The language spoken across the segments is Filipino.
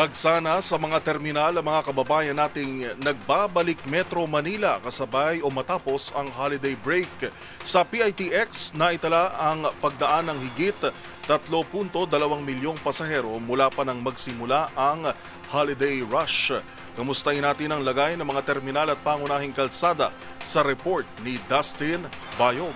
Dagsana sa mga terminal ang mga kababayan nating nagbabalik Metro Manila kasabay o matapos ang holiday break. Sa PITX, naitala ang pagdaan ng higit 3.2 milyong pasahero mula pa nang magsimula ang holiday rush. Kamustahin natin ang lagay ng mga terminal at pangunahing kalsada sa report ni Dustin Bayog.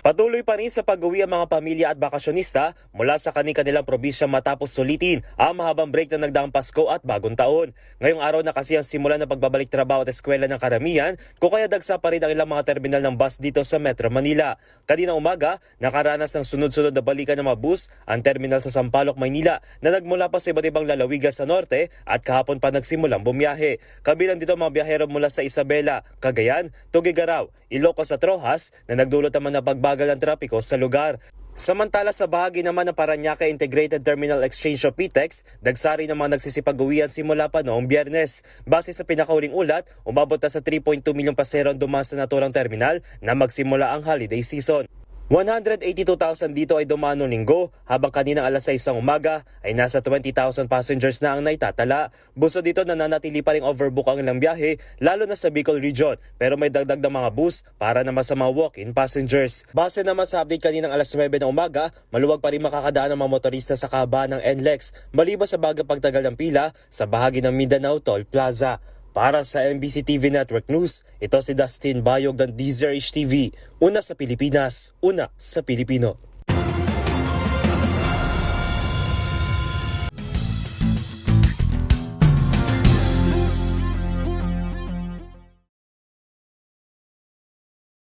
Patuloy pa rin sa pag-uwi ang mga pamilya at bakasyonista mula sa kanilang probinsya matapos sulitin ang mahabang break na nagdaang Pasko at Bagong Taon. Ngayong araw na kasi ang simula ng pagbabalik trabaho at eskwela ng karamihan, kung kaya dagsa pa rin ang ilang mga terminal ng bus dito sa Metro Manila. Kaninang umaga, nakaranas ng sunod-sunod na balikan ng mga bus ang terminal sa Sampaloc, Maynila na nagmula pa sa iba't ibang lalawigan sa norte at kahapon pa nagsimulang bumiyahe. Kabilang dito mga biyahero mula sa Isabela, Cagayan, Tugigaraw, Ilocos at Rojas na nagdulot naman ng pagbagal ng trapiko sa lugar. Samantala sa bahagi naman ng Parañaque Integrated Terminal Exchange o PITEX, dagsari ng mga nagsisipag-uwian simula pa noong Biyernes. Base sa pinakauling ulat, umabot na sa 3.2 milyong pasahero ang dumaan sa naturang terminal na magsimula ang holiday season. 182,000 dito ay dumaan noong Linggo, habang kaninang alas 6 ng umaga ay nasa 20,000 passengers na ang naitatala. Buso dito nananatili pa ring overbook ang ilang biyahe, lalo na sa Bicol Region, pero may dagdag ng mga bus para naman sa mga walk-in passengers. Base naman sa update kaninang alas 9 ng umaga, maluwag pa rin makakadaan ng mga motorista sa kahabaan ng NLEX, maliban sa bagang pagtagal ng pila sa bahagi ng Mindanao Toll Plaza. Para sa MBC TV Network News, ito si Dustin Bayog ng DZRH TV. Una sa Pilipinas, una sa Pilipino.